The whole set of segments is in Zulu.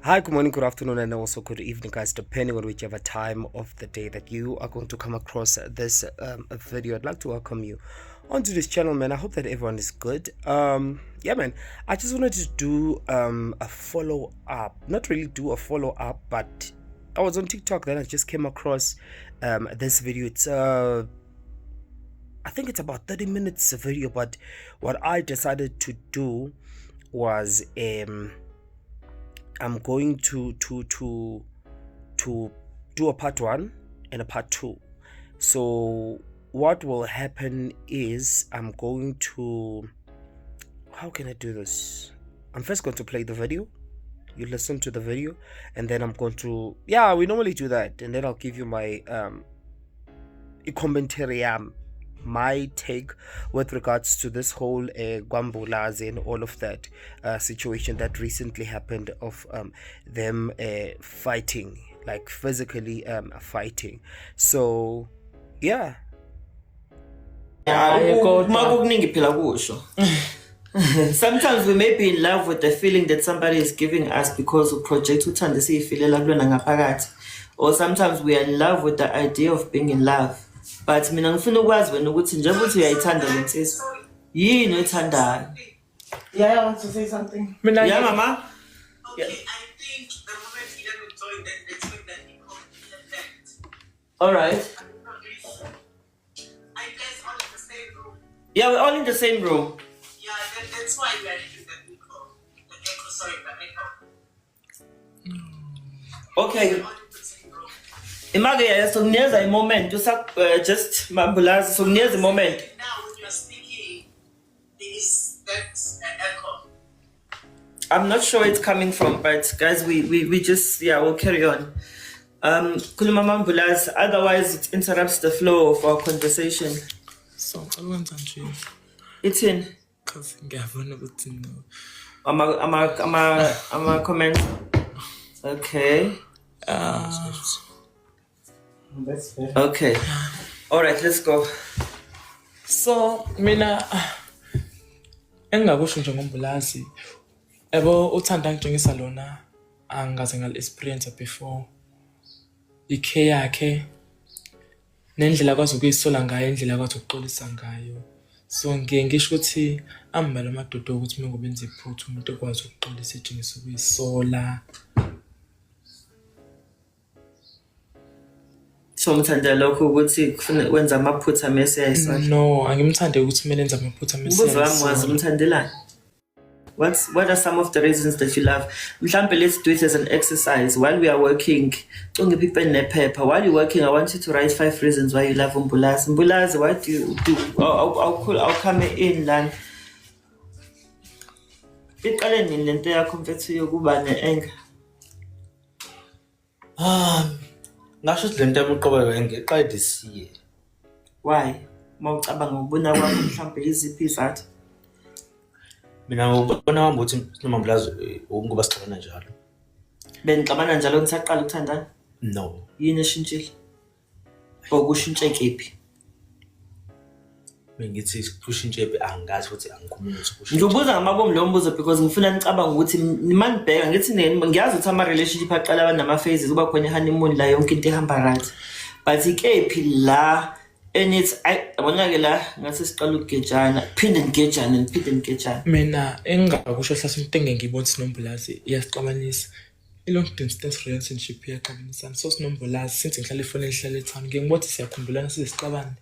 Hi, good morning, good afternoon, and also good evening, guys, depending on whichever time of the day that you are going to come across this video. I'd like to welcome you onto this channel, man. I hope that everyone is good. Yeah, man, I just wanted to do a follow up, not really do a follow up, but I was on TikTok, then I just came across this video. It's I think it's about 30 minutes a video, but what I decided to do was I'm going to do a part one and a part two. So what will happen is I'm going to, how can I do this? I'm first going to play the video. You listen to the video, and then I'm going to, yeah, we normally do that, and then I'll give you my commentary, my take with regards to this whole Gwambulazi and all of that situation that recently happened of them fighting, like physically fighting. So yeah. Sometimes we may be in love with the feeling that somebody is giving us because of project uthanda siyifilela kulona ngaphakathi, or sometimes we are in love with the idea of being in love. But mina ngifuna ukwazi wena ukuthi njengoba uthi uyayithanda lensizwa, yini oyithandayo? Yeah, I want to say something. Yeah, mama. Okay, I think the moment he doesn't join that, let's make that equal effect. All right. I guess all in the same room. Yeah, we're all in the same room. Yeah, that's why we are having that equal. The echo, sorry, the echo. Okay. We're all in the same room. Imagine so near the moment to just Mambulazi, so near the moment. Now, when you're speaking, there is that echo. I'm not sure it's coming from, but guys, we just, yeah, we'll carry on. Kuluma Mambulazi, otherwise it interrupts the flow of our conversation. So I want to It's in. because ngiyabona ukuthi no. I'm a comment. Okay. That's fair. Okay. All right, let's go. So mina engakusho nje ngombulazi ebo uthanda ngitshengisa lona angaze ngal experience before ikhe yakhe nendlela akwazi ukuyisola ngayo, indlela akwazi ukuxolisa ngayo. So ngisho ukuthi ambala amadoda ukuthi mina ngobenza iphutha umuntu ekwazi ukuxolisa etshengisa ukuyisola. So umthanda lokho ukuthi kufuna wenza amaphutha mase yayisola. No, angimthande ukuthi kumele enze amaphutha Umbuzo wami mase. wazi umthandelani? What are some of the reasons that you love? Mhlambe, let's do it as an exercise while we are working. Ungiphi ipen nephepha. While you're working, I want you to write 5 reasons why you love Mbulazi. Mbulazi, what do you do? I'll come in lan. Iqale nini lento yakho mfethu yokuba ne-anger? Ngasho ukuthi lento yamqobo ngiqale this year. Why? Mawucabanga ngokubona kwakho mhlambe iziphi izathu? Mina ngibona wami ukuthi uMambulazi ngoba sixabana njalo. Benixabana njalo nisaqala ukuthandana? No. Yini eshintshile? Okushintshe kephi? Bengithi kushintshe angazi futhi angikhulumi ukuthi kushintshe. Ngibuza ngamabomu lo mbuzo because ngifuna nicabanga ukuthi manibheka ngithi ngiyazi ukuthi ama relationship aqala abanama phases kuba khona honeymoon la yonke into ihamba right. But ikephi la and it's yabona ke la ngase siqala ukugejana phinde ngigejana. Mina engakusho hlase into engiyibona sinombulazi iyasixabanisa. I-long distance relationship iyaxabanisana. So sinombulazi since ngihlala efonini ngihlala eTown ngiyibona siyakhumbulana sizixabane.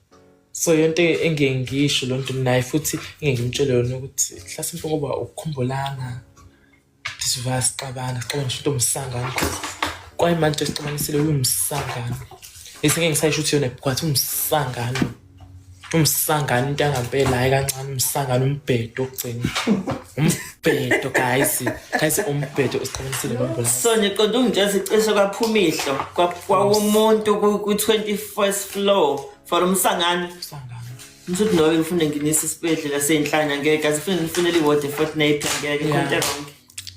So yonke engengisho lonto naye futhi ngingimtshela yona ukuthi hlase ngoba ukukhumbulana sisiva sixabana ngisho into umsangano kwaye manje sixabanisile umsangano. Esinge ngisayisho ukuthi yona kwathi umsangano into angempela hayi kancane umsangano umbhedo ogcina umbhedo guys umbhedo usixabanisile ngombulazi. So niqonda ungijazi icishe kwaphuma ihlo kwawumuntu ku-21st floor for umsangano. Ngizothi no ufune nginisa isibedlela seyinhlanya ngeke azifune nifunele iward fortnight ngeke konke wrong.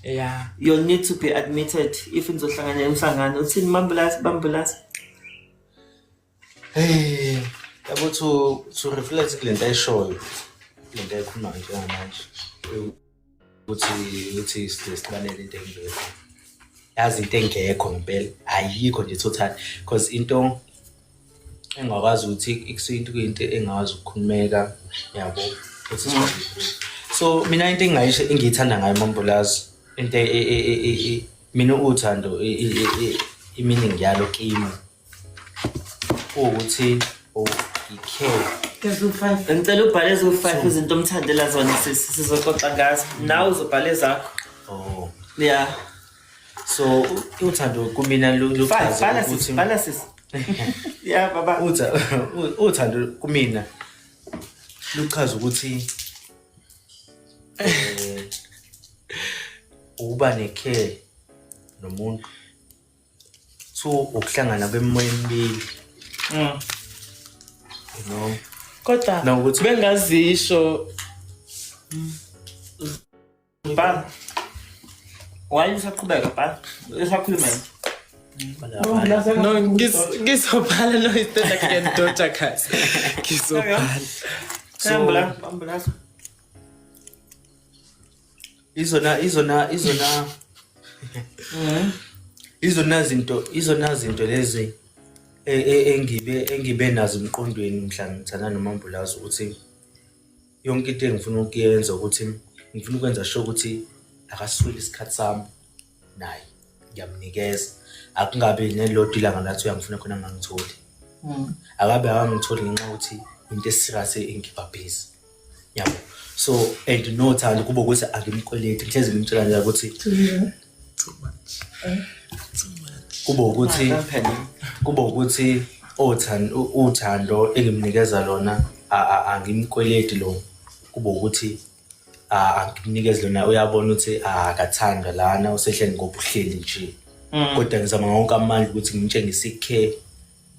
Yeah. You'll need to be admitted if nizohlangana emsangano. Uthini Mambulazi? Hey, yabo to reflect kule nto ayishoyo. Le nto ayikhuluma njengamanje. Ukuthi sibanele into engekho. yazi into engekho ngempela ayikho nje total because into engakwazi ukuthi ikusinto kuyinto engakwazi ukukhulumeka yabo futhi so mina into engiyithanda ngayo Mambulazi into mina uthando iminingi yalo kimi ukuthi ngicela ubhale ezo-5 izinto omthandela zona sizoxoxa ngazo nawe uzobhale zakho yeah so uthando kumina luchaza ukuthi bhala sisi yeah baba uthando kumina luchaza ukuthi ukuba necare nomuntu so ukuhlangana kwemoya emibili you know kodwa ukuthi bengazisho bhala why usaqhubeka bhala usakhuluma no ngizobhala no instead like ngiyadodja guys ngizobhala ambulance izona zinto lezi engibe nazo emqondweni mhla ngithana noMambulazi ukuthi yonke into engifuna ukuyenza ukuthi ngifuna ukwenza sure ukuthi akasweli isikhathi sami naye ngiyamnikeza akungabe nelodwa ilanga lathi uyangifuna khona ngangitholi akabe awangitholi ngenxa ukuthi into esirious engibabhizi yabo so and nothando kuba ukuthi angimkweleti ngihlezi ngimtshela nje ukuthi too much kuba ukuthi uthando engimnikeza lona angimkweleti lo kuba ukuthi angimnikeza lona uyabona ukuthi akathanda lana usehleli ngobuhleli nje kodwa ngizama ngonke amandla ukuthi ngimtshengise care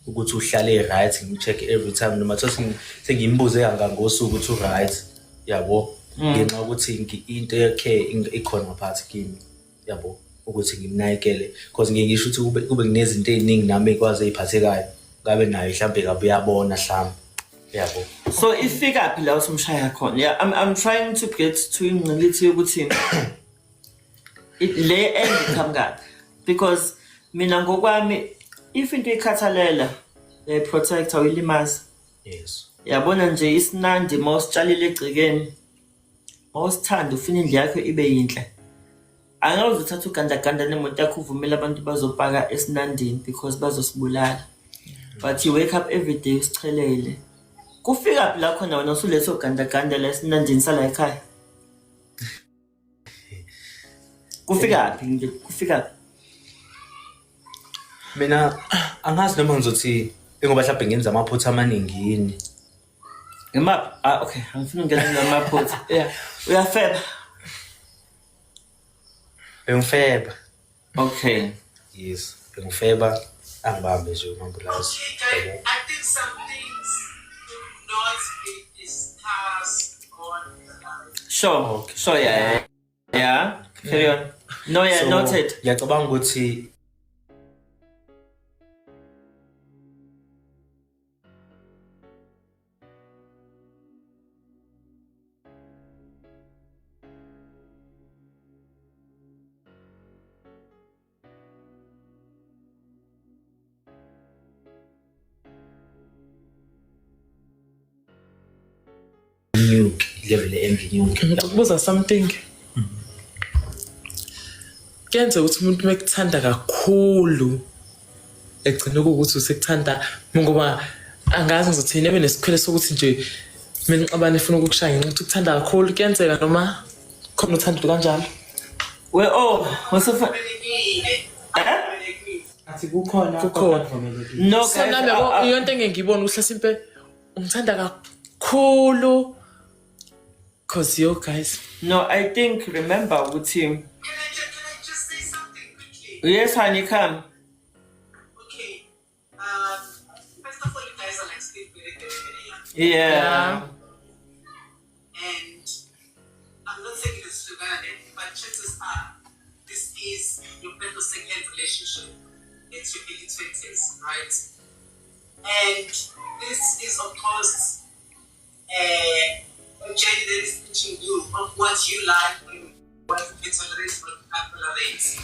ukuthi uhlale right ngimcheck every time noma thothi sengimbuze kangangosuku ukuthi right yabo ngenxa ukuthi into yakhe ikhona phakathi kimi yabo ukuthi ngimnakekele because ngisho ukuthi kube kunezinto eziningi nami ekwazi eziphathekayo ngabe nayo mhlambe kabe uyabona mhlambe yabo so ifika phi la usumshaya khona yeah I'm trying to get to ingcilithi ukuthi le end ngapi because mina ngokwami if into ikhathalela protector uyilimaza yes yabona nje isinandi mawusitshalile egcikeni mawusithanda ufuna indlu yakho ibe yinhle angawuze uthatha ugandaganda nemoto yakho uvumela abantu bazopaka esinandini because bazosibulala but you wake up every day usichelele kufika phi la khona wena usuletho gandaganda la esinandini sala ekhaya kufika phi mina angazi noma ngizothi ngoba mhlawumbe ngenza amaphutha amaningi yini imap okay angifuna ngena ngamaphutha yeah uyafeba engifeba Okay. Yes, ngifeba angibambe nje uMambulazi. Okay, I think some things do not be discussed on the live. Sure. Okay. Sure, yeah. Yeah. Carry on. No, yeah, So, noted. ngiyacabanga ukuthi level engineering Ngikubuza something. Kenze ukuthi umuntu mekuthanda kakhulu egcina ukuthi usekuthanda ngoba angazi ngizothina ebe nesikhwele sokuthi nje mina ngixabana efuna ukukushaya ngenxa ukuthanda kakhulu kuyenzeka noma khona uthando kanjalo. Wasofa. Athi kukhona. No, So nami yabo iyonto engengibona uhla simpe ungithanda kakhulu cause you guys. No, I think remember with him. Can I just say something quickly? Yes, honey, come. Okay. First of all, you guys are like still very young. Yeah. And I'm not saying it's sugar, but chances are this is your first or second relationship. It's your early 20s, right? And this is, of course, a journey that is teaching you of what you like and what you tolerate, what you can't tolerate.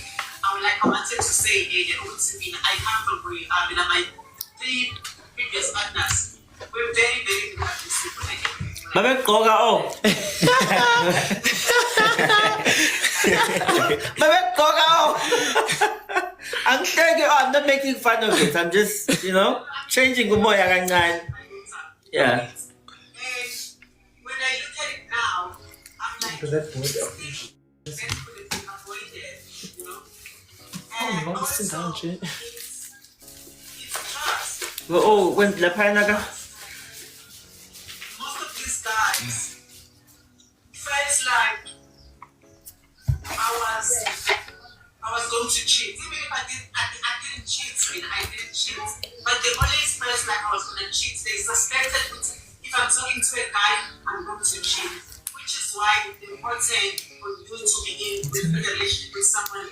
I wanted to say earlier, I come from where you are, my 3 previous partners were very, very aggressive. Babegqoka I'm not making fun of it. I'm just, changing umoya kancane. Yeah. And when I look at it now, I'm like, that could have been avoided, And also, it's trust. When laphana Most of these guys felt like I was going to cheat. Even if I didn't cheat, I didn't cheat. But they always felt like I was going to cheat. They suspected if I'm talking to a guy, I'm going to cheat. Which is why it's important for you to be in a relationship with someone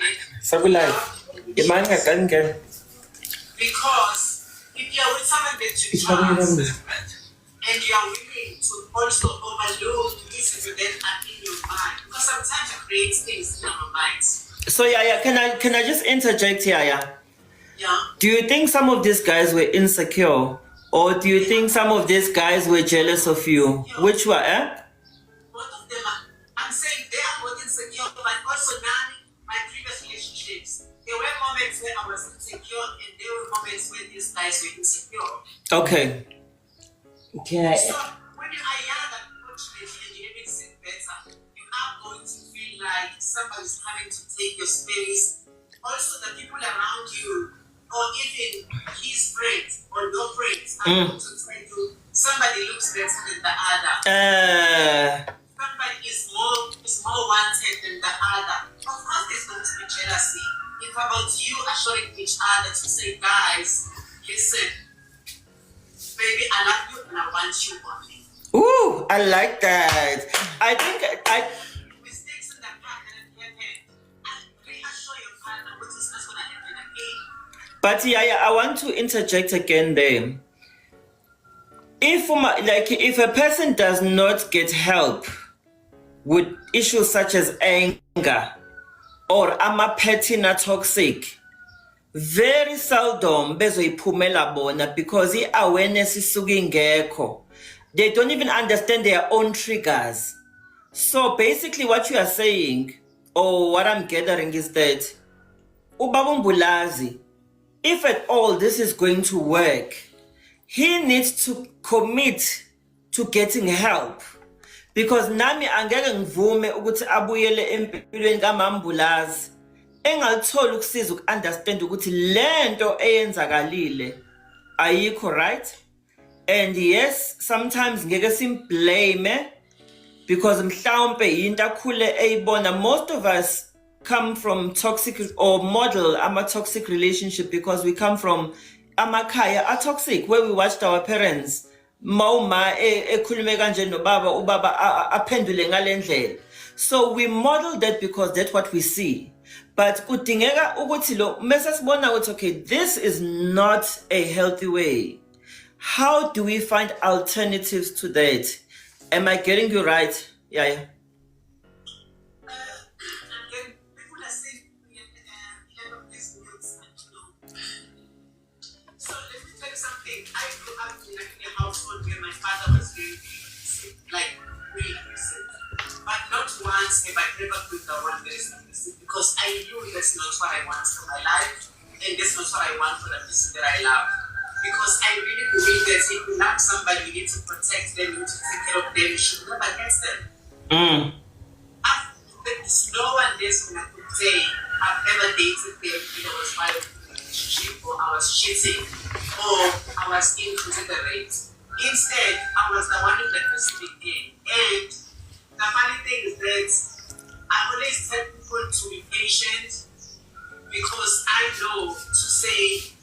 because if you're with someone that you trust and you're willing to also overlook these events in your mind, because sometimes it creates things in our minds. So can I just interject here? Yeah. Do you think some of these guys were insecure, or do you think some of these guys were jealous of you? Yeah. Which one? Both of them I'm saying they are both insecure, but also now my previous relationships, there were moments where I was insecure, and there were moments where these guys were insecure. Okay. So when you are young, unfortunately, and you haven't seen better, you are going to feel like somebody's coming to take your space. Also, the people around you, or even his friends or your friends, are going to tell you somebody looks better than the other. Somebody is more wanted than the other. Of course, there's going to be jealousy. It's about you assuring each other to say, guys, listen, baby, I love you and I want you only. Ooh, I like that. I think Mistakes in the past that have happened, and reassure your partner what is not going to happen again. But I want to interject again there. If a person does not get help with issues such as anger or petty na toxic, very seldom bezoyiphumela bona because i-awareness isuke ingekho. They don't even understand their own triggers. So basically what you are saying, or what I'm gathering, is that Ubaba Mbulazi, if at all this is going to work, he needs to commit to getting help. Because nami angeke ngivume ukuthi abuyele empilweni kaMambulazi engalitholi ukusiza ukunderstand ukuthi lento eyenzakalile ayikho right. And yes, sometimes ngeke simblame because mhlawumbe yinto akhule eyibona. Most of us come from toxic or model toxic relationship because we come from amakhaya are toxic, where we watched our parents mauma ekhulume kanje nobaba ubaba aphendule ngalendlela. So we model that because that's what we see. But kudingeka ukuthi lo mase sibona ukuthi okay, this is not a healthy way. How do we find alternatives to that? Am I getting you right? Yeah. People are saying these words, so let me tell you something. I grew up in a household where my father was really sick, really sick. But not once have I ever put the one very sick because I knew that's not what I want for my life, and that's not what I want for the person that I love. Because I really believe that if you love somebody, you need to protect them, you need to take care of them, you should never get them. There's no one there's when I could say I've ever dated them when I was violent in a relationship, or I was cheating, or I was inconsiderate. Instead, I was the one in the receiving end. And the funny thing is that I always tell people to be patient because I know to say,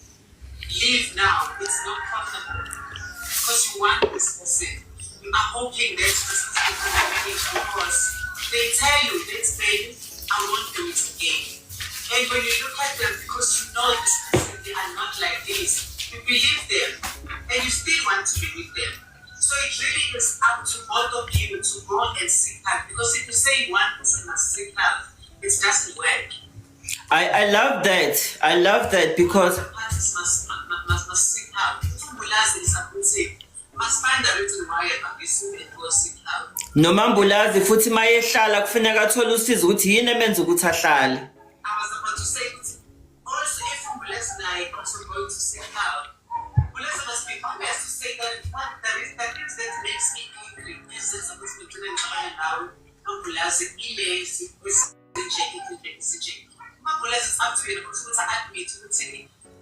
leave now, it's not comfortable because you want this person. You are hoping that this is going to manage because they tell you that baby, I won't do it again. And when you look at them, because you know this person, they are not like this, you believe them and you still want to be with them. So it really is up to both of you to go and seek help, because if you say one person must seek help, it doesn't work. I love that. I love that because Parties must seek help. Umbulazi is supportive. Must find a reason why a person will seek help. noma ambulazi futhi mayehlala kufanele athole usizo ukuthi yini emenza ukuthi ahlale. I was about to say, also if Umbulazi is also going to seek help, Umbulazi must be honest to say that that makes me angry is that supposed to be doing now. Umbulazi is Umbulazi is up to you to admit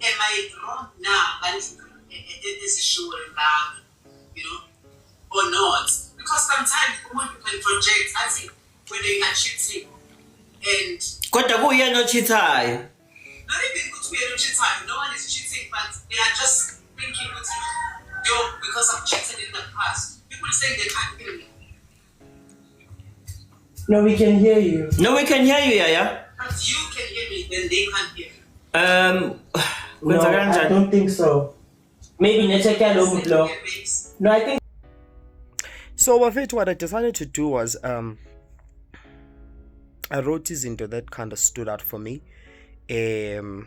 am I wrong now? And is sure about, or not? Because sometimes women can project, I think, when they are cheating, and Kodwa kuyena ochithayo. not even good to be a cheater. No one is cheating, but they are just thinking, because I've cheated in the past. People say they can't hear me, No, we can hear you. No, we can hear you, Yaya. but you can hear me, then they can't hear me. No, Kwenza I kanjani? don't think so. Maybe network yalo blow. It makes No, I think So bafethu, what I decided to do was I wrote this into that kind of stood out for me. The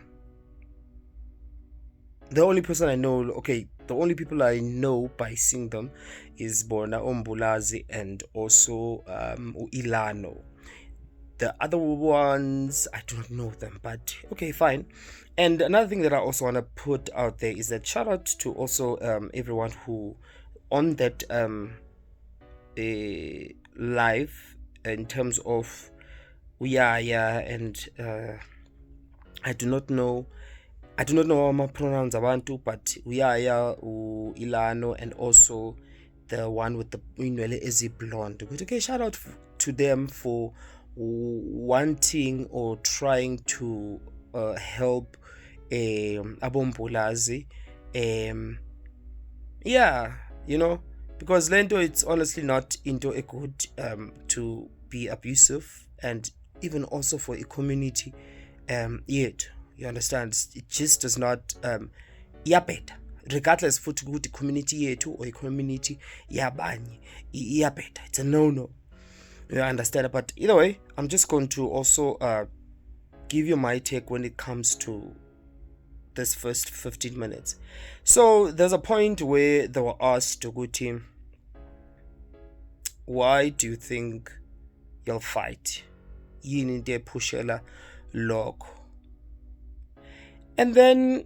only person I know, the only people I know by seeing them is Bona Umbulazi and also Ilano. The other ones, I do not know them, but okay, fine. And another thing that I also want to put out there is that shout out to also everyone who on that live in terms of Uyaya and I do not know my pronouns abantu, but Uyaya, Ilano, and also the one with the Inwele Ezi blonde. Okay, shout out to them for wanting or trying to help Abombulazi. Yeah, because Lento, it's honestly not into a good to be abusive, and even also for a community yet, you understand, it just does not iyabheda regardless futhi ukuthi community yethu or a community yabanye iyabheda, it's a no, you understand. But either way, I'm just going to also give you my take when it comes to this first 15 minutes. So there's a point where they were asked to go team, why do you think you'll fight? Yini into ephushela lokho? And then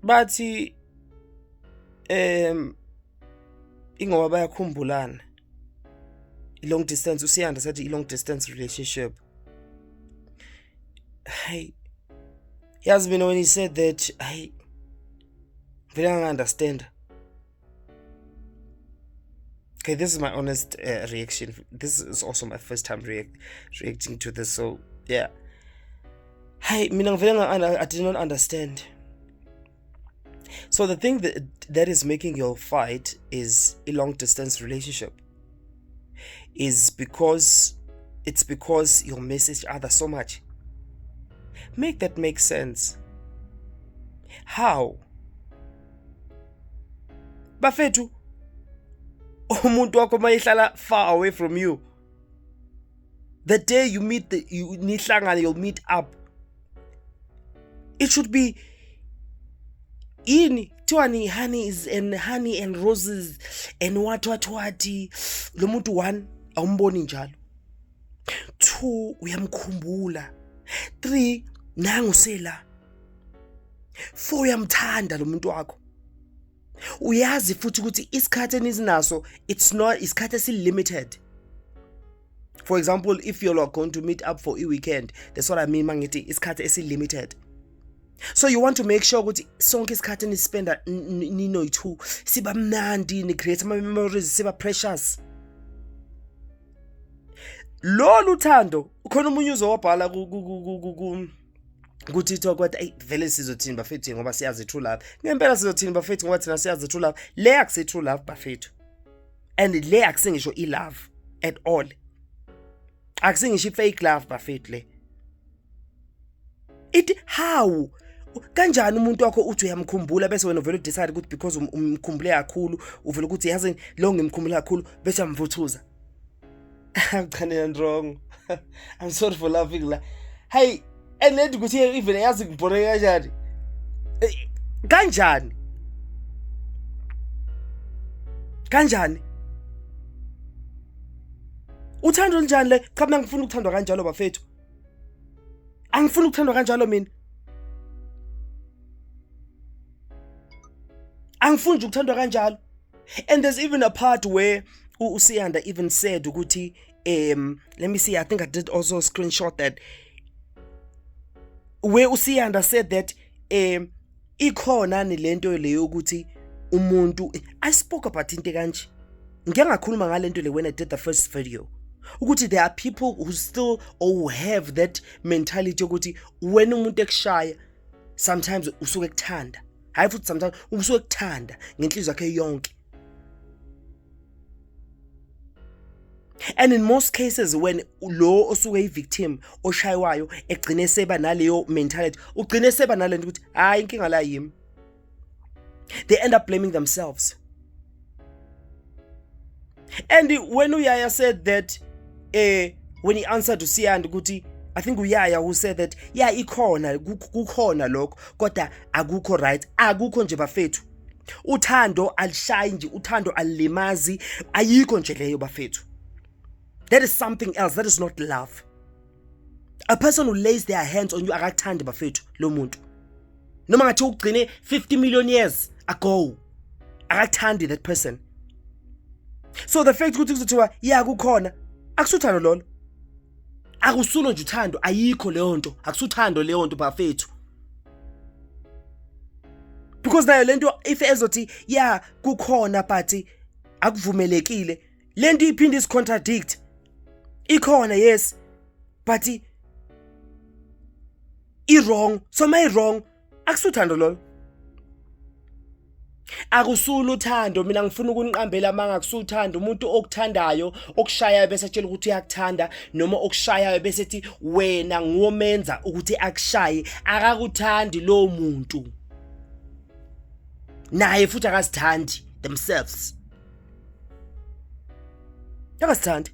bathi ingoba bayakhumbulana long distance, usiyanda sathi long distance relationship. Hey, yazi mina when he said that, I really don't understand. Okay, this is my honest reaction. This is also my first time reacting to this, so yeah. Hey, I did not understand. So the thing that is making you fight is a long distance relationship. It's because you miss each other so much. Make that make sense. How? Bafethu, umuntu wakho mayihlala far away from you. The day you meet nihlangana, you'll meet up. It should be in Tiwani honey and roses and what lo muntu 1 awumboni njalo, 2 uyamkhumbula, 3 nangu sela, 4 uyamthanda lo muntu wakho, uyazi futhi ukuthi isikhathi enizinaso isikhathi esilimited. For example, if you're going to meet up for a weekend, that's what I mean mangithi isikhathi esilimited. So you want to make sure ukuthi sonke isikhathi nispenda nino-2 siba mnandi, ni create ama memories, siba precious. Lolu thando ukhona umunye uzowabhala ku-TikTok wathi vele sizothini bafethu ngoba siyazi true love. Ngempela sizothini bafethu ngoba thina siyazi true love. Le akusi true love bafethu, and le akusingisho i-love at all, akusingisho i-fake love bafethu le. How kanjani umuntu wakho uthi uyamkhumbula bese wena vele decide ukuthi because umkhumbule kakhulu uvela ukuthi yazi lo ngimkhumbula kakhulu bese amvuthuza. I'm wrong. I'm sorry for laughing. Hey, and let ukuthi even yazi ngibhoreka kanjani kanjani uthando linjani le cha mina ngifuna ukuthandwa kanjalo bafethu angifuni ukuthandwa kanjalo mina angifuni ukuthandwa kanjalo. And there's even a part where uSiyanda even said ukuthi let me see, I think I did also screenshot that, where uSiyanda said that ikhona nilento leyo ukuthi umuntu, I spoke about into kanje ngeke ngakhuluma ngalento le when I did the first video, ukuthi there are people who still or have that mentality ukuthi when umuntu ekushaya sometimes usuke ekuthanda, hayi futhi sometimes usuke ekuthanda ngenhliziyo yakhe yonke. And in most cases when lo osuke i-victim oshaywayo egcine seba naleyo mentality, ugcine seba nalento ukuthi hayi inkinga la yimi, they end up blaming themselves. And when Uyaya said that when he answered to Siyanda ukuthi, I think Uyaya who said that yeah ikhona kukhona lokho kodwa akukho right, akukho nje bafethu, uthando alishayi nje, uthando alilimazi, ayikho nje leyo bafethu. That is something else. That is not love. A person who lays their hands on you akakuthandi bafethu lo muntu, noma ngathi ugcine 50 million years ago, akakuthandi that person. So the fact ukuthi kuzothiwa yeah kukhona, akusuthando lolo, akusulo nje uthando, ayikho leyo nto, akusuthando leyo nto bafethu. Because nayo lento if ezothi yeah kukhona but akuvumelekile, lento iphinde is contradict. Ikhona yes but wrong, so my wrong, akusuthando lolo, akusulu uthando. Mina ngifuna ukuniqambela manga kusuthando, umuntu okuthandayo okushaya bese etshela ukuthi uyakuthanda, noma okushayayo bese ethi wena ngomenza ukuthi akushaye, akakuthandi lo muntu, naye futhi akazithandi themselves, akazithandi.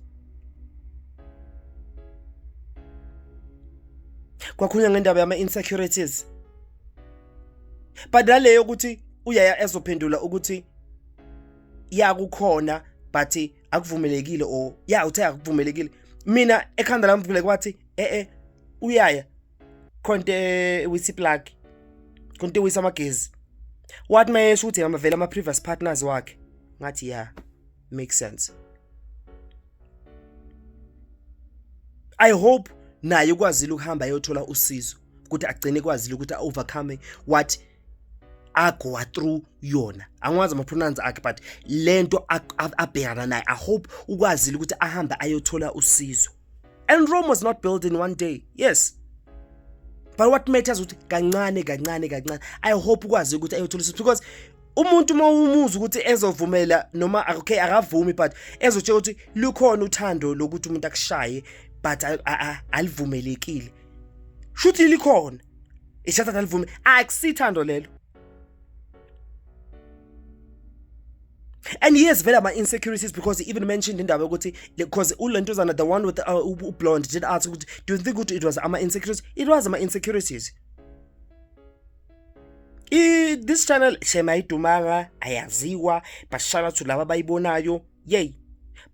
Kwakhulunywa ngendaba yama insecurities, but naleyo ukuthi Uyaya ezophendula ukuthi ya kukhona but akuvumelekile, or ya uthe akuvumelekile. Mina ekhanda lami vele kwathi Uyaya konke wisiplug, konke wisamagezi, what mayesho ukuthi amavela ama previous partners wakhe, ngathi yeah makes sense. I hope naye ukwazile ukuhamba ayothola usizo ukuthi agcine kwazile ukuthi overcome what go through yona, angwazi ama pronounce akhe but lento abhekana naye. I hope ukwazile ukuthi ahamba ayothola usizo. And Rome was not built in one day, yes, but what matters ukuthi kancane I hope ukwazi ukuthi ayothola usizo, because umuntu mawumuza ukuthi ezovumela noma okay akavumi but ezotshela ukuthi lukhona uthando lokuthi umuntu akushaye but alivumelekile, shuthi likhona ishatha alivume, akusithando lelo. And yes, vele ama insecurities, because he even mentioned indaba ukuthi because uLentuzana, the one with the blonde, did ask ukuthi do you think it was ama insecurities? It was ama insecurities. This channel shema idumanga ayaziwa, but shout out to laba bayibonayo, yay.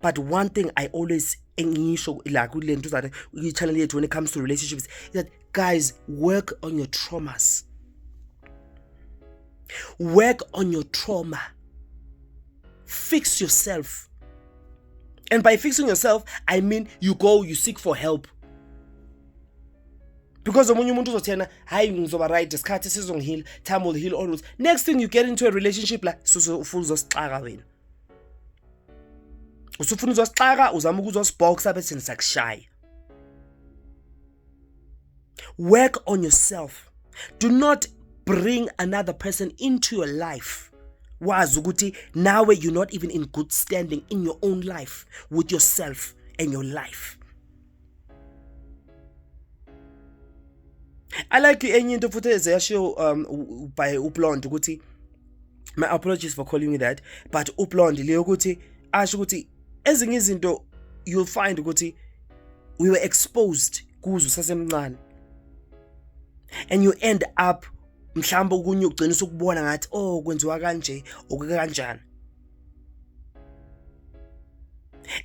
But one thing I always engisho la kuLentuzana channel yethu when it comes to relationships is that guys, work on your traumas. Work on your trauma. Fix yourself. And by fixing yourself, I mean you seek for help. Because omunye umuntu uzothena hayi ngizoba right, isikhathi sizongheal, time will heal all. Next thing you get into a relationship la ufuna uzosixaka wena. Usufuna uzosixaka, uzama ukuzosboxa bese nisakushaya. Work on yourself. Do not bring another person into your life. Wazi ukuthi nawe you're not even in good standing in your own life with yourself and your life. I like enye into futhi eziyasho by uBlonde ukuthi, my apologies for calling you that, but uBlonde leyo ukuthi asho ukuthi ezinye izinto you'll find ukuthi we were exposed kuzo sasemncane, and you end up mhlawumbe okunye ugcina usukubona ngathi oh kwenziwa kanje okukanjani.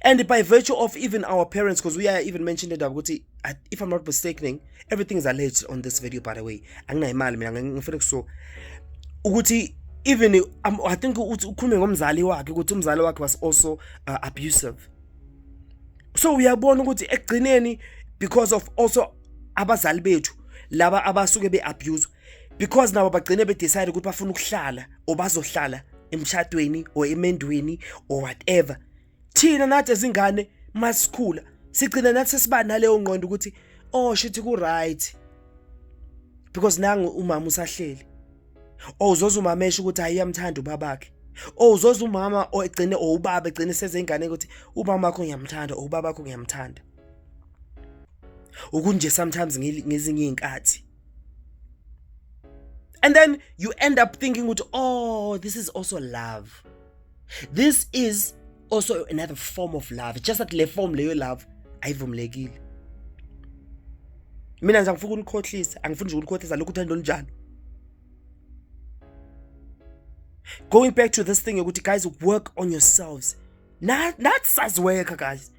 And by virtue of even our parents, because we are even mentioned it ukuthi, if I'm not mistaken, everything is alleged on this video, by the way. Anginaimali mina ngifuna so ukuthi even I think ukhulume ngomzali wakhe ukuthi umzali wakhe was also abusive. So uyabona ukuthi ekugcineni because of also abazali bethu laba abasuke beabuse, because nabo bagcine bedecide ukuthi bafuna ukuhlala or bazohlala emshadweni or emendweni or whatever. Thina nathi ezingane masikhula sigcina nathi sesiba naleyo ngqondo ukuthi oh shithi ku right because nangu umama usahleli. Oh uzoza umamesha ukuthi ayiyamthanda ubabakhe. Oh uzoza umama ogcine ubaba egcine seze ingane ukuthi ubaba wakho ngiyamthanda ubaba wakho ngiyamthanda. Ukunje sometimes ngezinye inkathi. And then you end up thinking ukuthi oh this is also love. This is also another form of love. Just that le form leyo love ayivumlekile. Mina nje ngifuna ukukhohlisa, angifuni nje ukukhohlisa lokhu uthando njani. Going back to this thing ukuthi guys work on yourselves. Not saziweka guys.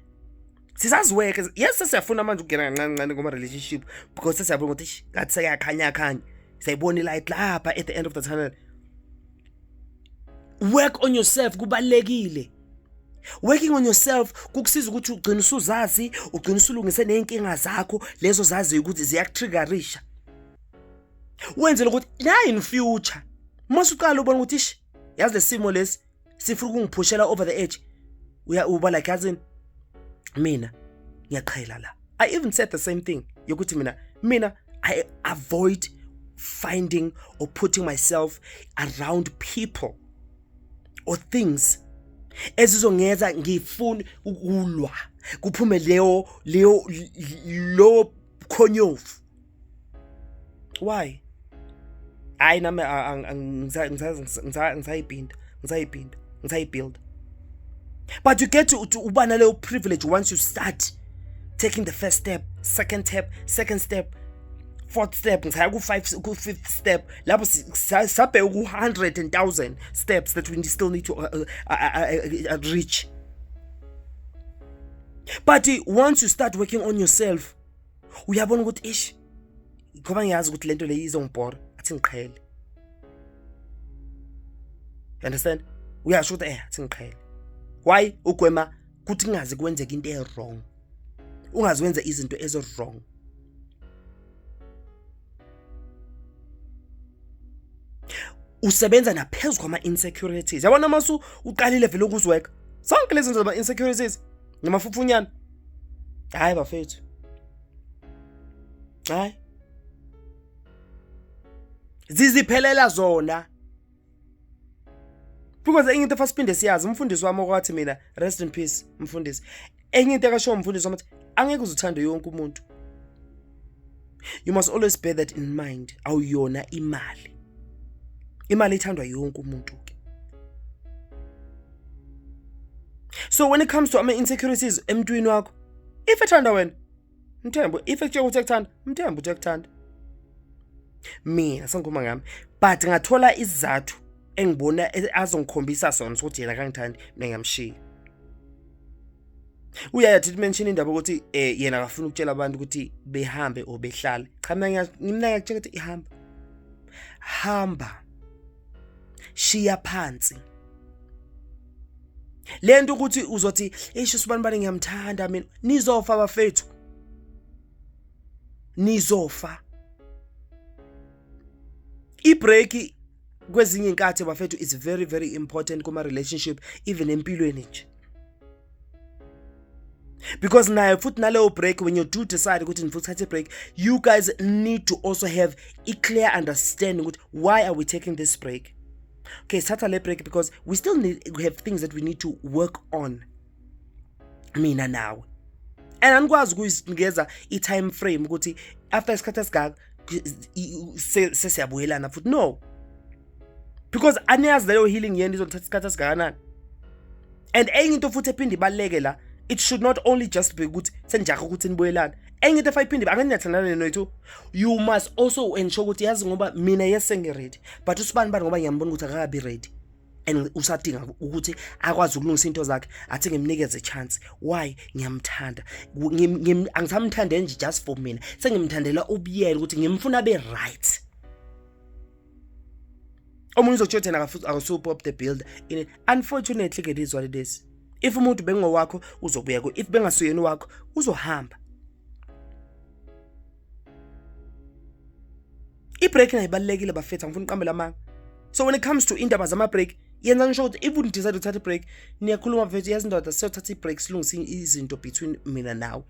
Sisaziweka. Yes siyafuna manje ukungena kancane ngoma relationship because siyabona ukuthi ngathi seyakhanya. Sayibona light lapha at the end of the tunnel. Work on yourself kubalekile. Working on yourself kukusiza ukuthi ugcine usuzazi, ugcine usulungise nenkinga zakho lezo zazi ukuthi ziyakutriggerisha. Wenzele ukuthi la in future masuqala ubona ukuthi yazi lesimo lesi sifuna ukungiphushela over the edge. Uba like cousin mina ngiyaqhela la. I even said the same thing yokuthi mina I avoid finding or putting myself around people or things ezizongeza ngifuna ukulwa kuphume lo khonyofu. Why? I nami ngizayiphinda. But you get to uba naleyo privilege once you start taking the first step, second step, fourth step, ngizaya ku fifth step. Lapho sabe ku 100,000 steps that we still need to reach. But once you start working on yourself, uyabona ukuthi ish ngoba ngiyazi ukuthi lento leyo izongibhora athi ngiqhele. You understand? Uyasho ukuthi athi ngiqhele. Why? Ugwema kuthi ngazi kwenzeka into wrong. Ungazi wenza izinto ezo wrong. Usebenza naphezulu kwama insecurities. Yabona masu uqalile vele ukuzweka. Sonke lezi zinto zama insecurities namafufunyana. Hayi bafethu. Hayi. Ziziphelela zona. Because enye into fasipinde siyazi umfundisi wami okwathi mina rest in peace mfundisi. Enye into akasho umfundisi wami angeke uzuthande yonke umuntu. You must always bear that in mind. Awuyona imali. Imali ithandwa yonke umuntu ke. So when it comes to ama insecurities emntwini wakho, if ethanda wena mthembu, if ekutshela ukuthi ekuthanda mthembu ukuthi ekuthanda. Mina sangikhuluma ngami but ngathola izizathu engibona azongikhombisa sona ukuthi yena kangithandi mina ngiyamshiya. Uyayathi mention indaba ukuthi yena akafuna ukutshela abantu ukuthi behambe or behlale. Cha mina ngiyakutshela ukuthi hamba. Shiya phansi. Lento ukuthi uzothi esho sibanibani ngiyamthanda mina nizofa abafethu. Nizofa. Ibreak kwezinye inkathi bafethu is very very important kuma relationship even empilweni nje. Because nayo futhi naleyo break when you do decide ukuthi nifuna ukuthatha break, you guys need to also have a clear understanding ukuthi why are we taking this break? Okay, start a break because we still have things that we need to work on. Mina now. And angikwazi ukuyinikeza I time frame ukuthi after isikhathi esigaka sesiyabuyelana futhi no. Because aniyazi leyo healing yeni izothatha isikhathi esingakanani. And enye into futhi ephinde ibaleke la, it should not only just be ukuthi senjaka ukuthi nibuyelana. enye into afayiphinde angeniyathandana noyithu, you must also ensure ukuthi yazi ngoba mina yesengeready but usibani bani ngoba ngiyambona ukuthi akakabi ready and usadinga ukuthi akwazi ukulungisa into zakhe athi ngimnikeze chance. Why? Ngiyamthanda. Angithamthande nje just for mina, sengimthandela ubuyena ukuthi ngimfuna be right. Omunye uzokuthi thina akusup up the build in it. Unfortunately it is what it is. If umuntu bengowakho uzobuya ku, if bengasuyeni wakho uzohamba. I-break nayibalekile bafethu, ngifuna uqambela amanga. So when it comes to indaba zama break, yenza ngisho ukuthi if decide uthatha i-break, niyakhuluma mfethu, yazi ndoda siyothatha i-break silungise izinto between mina nawe.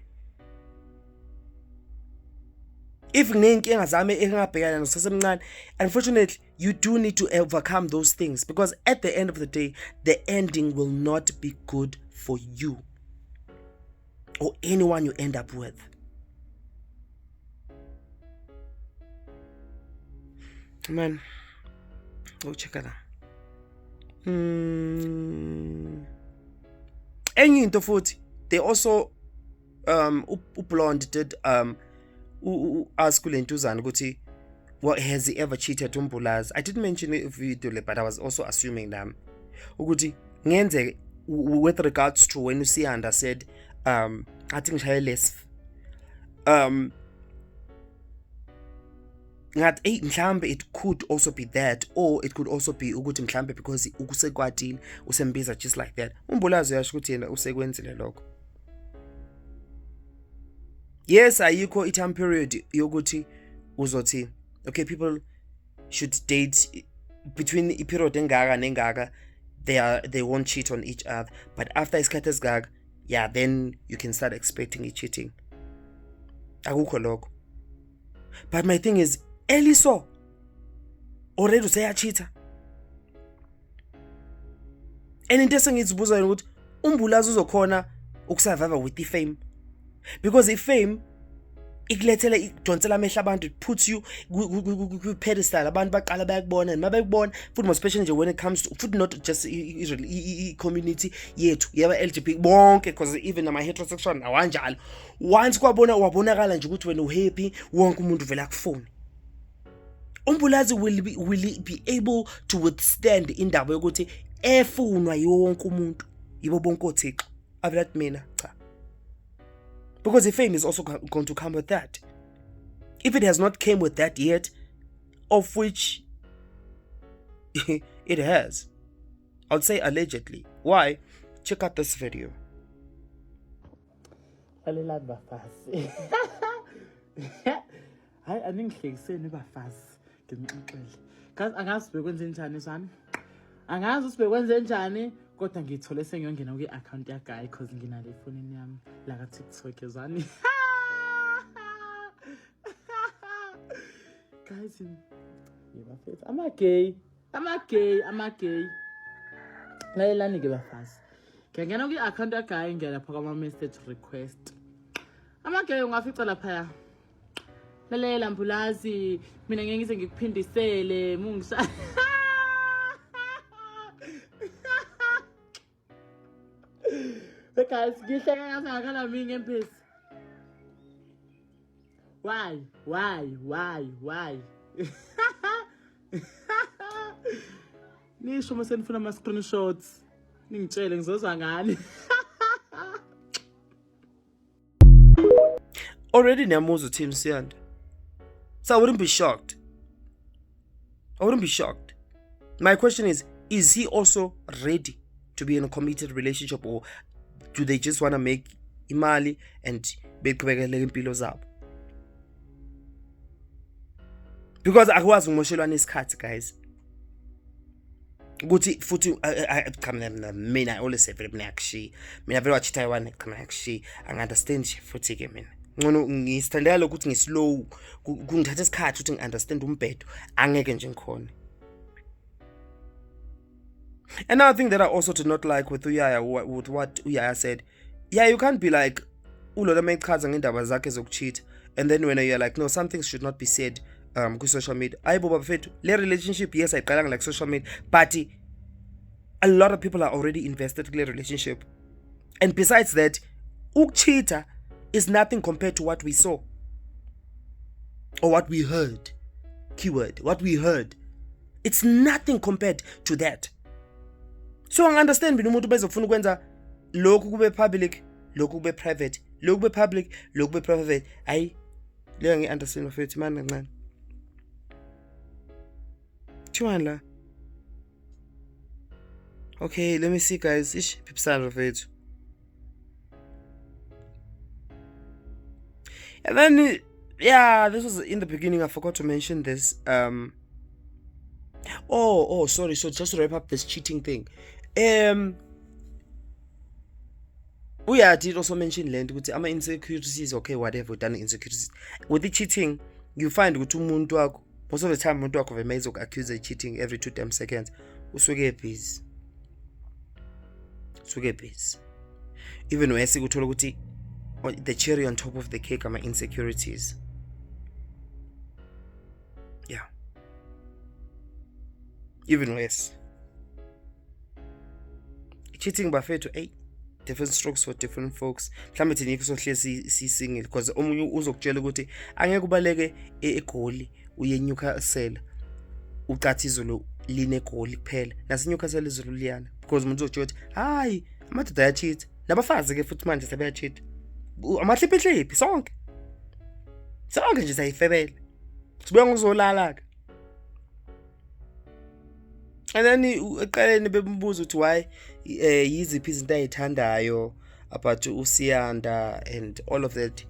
If nenkinga zami engabhekana nosasemncane, unfortunately you do need to overcome those things, because at the end of the day the ending will not be good for you or anyone you end up with. Man, go check it out. Enye into futhi, they also uBlonde did ask kulentuzana ukuthi what has he ever cheated uMbulazi. I didn't mention it video, but I was also assuming that ukuthi ngenze with regards to when uSiyanda said I think ngishayeless ngathi mhlambe it could also be that, or it could also be ukuthi mhlambe because ukusekwatile usembiza just like that. uMbulazi uyasho ukuthi yena usekwenzile lokho. Yes, ayikho i-time period yokuthi uzothi okay people should date between i-period engaka nengaka, they won't cheat on each other, but after isikhathi esigaka, yeah, then you can start expecting i-cheating. Akukho lokho. But my thing is, Eliso already useyachitha. And into engizibuza ukuthi uMbulazi uzokhona ukusurvive with i-fame, because i-fame ikulethela idonsela amehla abantu, it puts you ku-pedestal, abantu baqala bayakubona, and mabekubona futhi especially nje when it comes to futhi not just i-community yethu yaba LGBT bonke, because even ama heterosexual awanjalo, once wabonakala nje ukuthi wena uhappy, wonke umuntu vele akufuni. uMbulazi will be able to withstand indaba yokuthi efunwa yonke umuntu, yibo bonke oThixo, avela mina cha. Because the fame is also going to come with that. If it has not came with that yet, of which it has, I'll say allegedly. Why? Check out this video. Bafasi. Hayi aningihlekiseni bafasi. Ngimxele. Kazi angazi bekwenze njani sami. Angazi usibekwenze njani, kodwa ngithole sengiyongena kwi-account yakhe because nginale phone yami la ka TikTok ezani. Guys, yebafethu ama gay. Lalelani ke bafasi. Ngiyangena kwi-account yakhe ngiyala phaka ama message request. Ama gay ungafica lapha. Lalela Mbulazi, mina ngeke ngize ngikuphindisele mungisha. Guys, ngihleka ngazakhala mina ngempesi. Why? Nisho mase nifuna ama screenshots. Ningitshele ngizozwa ngani. Already Nyamuzo team Siyanda. So I wouldn't be shocked. My question is he also ready to be in a committed relationship, or do they just want to make imali and beqhubekele impilo zabo? Because akwazi ngimoshelwana isikhathi guys. Ukuthi futhi mina I always say vele mina akushi. Mina vele wachita yawane kana akushi. Angunderstand futhi ke mina. Ngono ngistandela ukuthi ngislow kungithatha isikhathi ukuthi ngiunderstand umbhedo, angeke nje ngikhona. Another thing that I also did not like with Uyaya, with what Uyaya said, yeah, you can't be like ulola mayichaza ngendaba zakhe zokucheat, and then when you're like no, some things should not be said ku social media. Ayibo bafethu, le relationship yes ayiqalanga like social media, but a lot of people are already invested in the relationship, and besides that ukucheata is nothing compared to what we saw or what we heard. Keyword, what we heard. It's nothing compared to that. So I understand mina umuntu bezofuna ukwenza lokhu kube public, lokhu kube private, lokhu kube public, lokhu kube private. Ayi leyo ngi-understand mfethu manje kancane. Thiwani la. Okay, let me see guys. Ish, phiphisana mfethu. And then yeah, this was in the beginning. I forgot to mention this. Sorry. So just to wrap up this cheating thing. I did also mention land with ama insecurities, okay, whatever done insecurities. With the cheating, you find with umuntu wakho, most of the time umuntu wakho vemeza accuse of cheating every 2 damn seconds. Usuke busy. Even when I see the cherry on top of the cake are my insecurities. Yeah. Even less. Cheating bafethu, different strokes for different folks. Mhlambe thina kusohle single because omunye uzokutshela ukuthi angeke ubaleke eGoli uye Newcastle ucathi izolo line eGoli kuphela nase Newcastle izolo liyana because umuntu uzokutshela ukuthi hayi amadoda ayacheat nabafazi ke futhi manje sebayacheat amahliphi sonke nje sayifebele sibuya ngizolala ke. And then eqaleni bembuza ukuthi why yiziphi izinto ayithandayo about uSiyanda and all of that.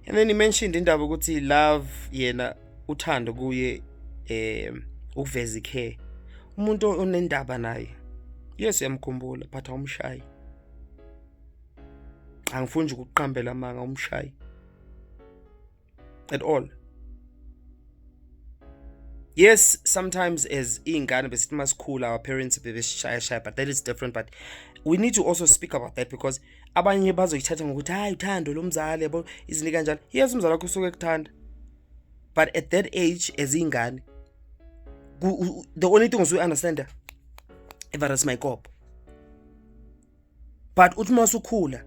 And then he mentioned indaba ukuthi love yena uthando kuye ukuveza ikhe. Umuntu onendaba naye. Yes uyamkhumbula but awumshayi. Angifuni nje ukuqhambela manga umshayi. At all. Yes, sometimes as ingane besithi masikhula our parents bebeshaya, but that is different. But we need to also speak about that because abanye bazoyithatha ngokuthi hayi uthando lomzali yabo izinto kanjalo. Yes umzali wakho usuke ekuthanda. But at that age as ingane the only thing we understand everas my cop. But uthi masukhula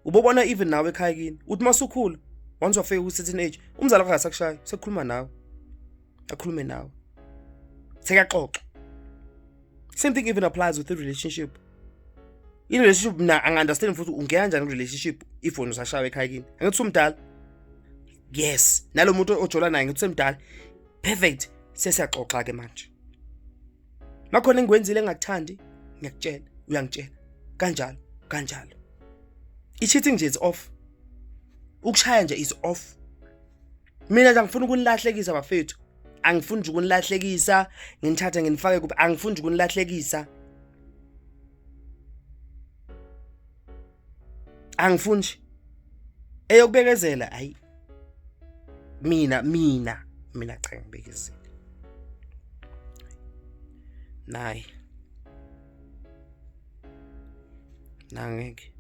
ubobona even nawe ekhaya kini uthi masukhula once wafika ku certain age umzali wakho akasakushaya sekukhuluma nawe. Akhulume nawe. Sekaxoxa. Same thing even applies with the relationship. In relationship na understand futhi ungena kanjani ku relationship if wena usashaya ekhaya kini. Angithi umdala. Yes, nalo muntu ojola naye ngithi semdala. Perfect. Sesiyaxoxa ke manje. Makhona engiwenzile engakuthandi, ngiyakutshela, uyangitshela. Kanjalo. I-cheating nje is off. Ukushaya nje is off. Mina nje ngifuna ukunilahlekisa bafethu. Angifuni nje ukunilahlekisa, nginithatha nginifake kuba angifuni nje ukunilahlekisa. Angifuni nje. Eyokubekezela ayi. Mina cha ngibekezela. Nayi. Nangeke.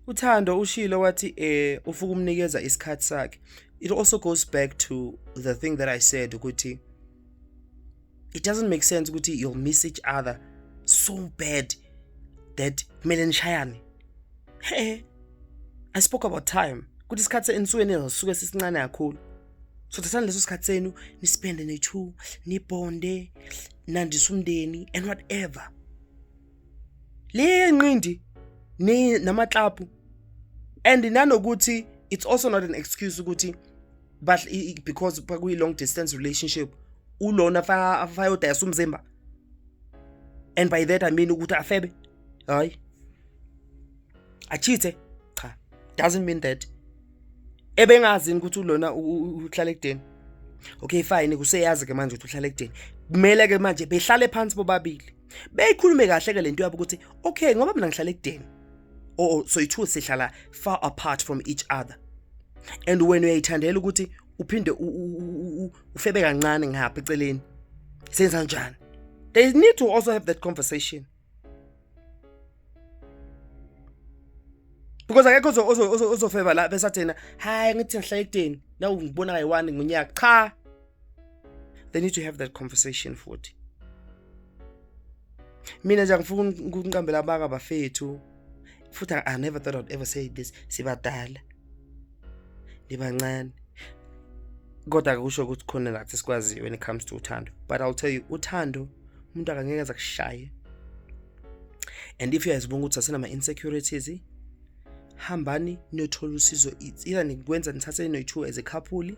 Uthando ushilo wathi ufuka umnikeza isikhathi sakhe. It also goes back to the thing that I said ukuthi it doesn't make sense ukuthi you'll miss each other so bad that kumele nishayane. I spoke about time. Kuthi isikhathi ensukwini ezosuke sisincane kakhulu. So thathani leso sikhathi senu nispende ne2 nibonde nandisa umndeni and whatever. Le nqindi namaklapu. And nanokuthi it's also not an excuse ukuthi but because kuyi long distance relationship ulona afayodayisa umzimba. And by that I mean ukuthi afebe. Hayi. Achithe. Cha. Doesn't mean that. Ebengazi ukuthi ulona uhlala ekudeni. Okay fine kuseyazi ke manje ukuthi uhlala ekudeni. Kumele ke manje behlale phansi bobabili. Beyikhulume kahle ke lento yabo ukuthi okay ngoba mina ngihlala ekudeni. So it was sihlala far apart from each other. And when uyayithandela ukuthi uphinde ufebe kancane ngapha eceleni. Senza njani? They need to also have that conversation. Because akekho ozofeva la besathena, hayi ngithi ngihlala ekudeni, na ngibona kayi1 ngonyaka. Cha. They need to have that conversation futhi. Mina nje angifuni ukuqambela abaka bafethu. Futhi I never thought I'd ever say this. Sibadala. Nibancane. Kodwa akusho ukuthi khona nathi sikwazi when it comes to uthando. But I'll tell you, uthando umuntu akangeke azakushaye. And if uyazibona ukuthi asena ama-insecurities, hambani niyothola usizo. It's either nikwenza nithathe noyi-2 as a couple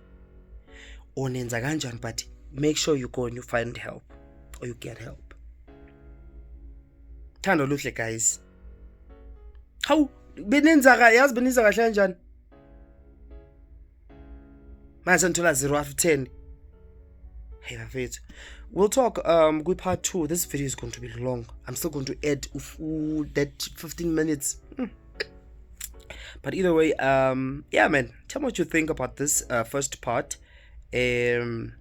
or nenza kanjani, but make sure you go and you find help or you get help. Thando luhle guys. Hawu benenza yazi benenza kahle kanjani? Manje ngithola 0 out of 10. Hey bafethu. We'll talk with part 2. This video is going to be long. I'm still going to add that 15 minutes. But either way, yeah man, tell me what you think about this first part. Yeah.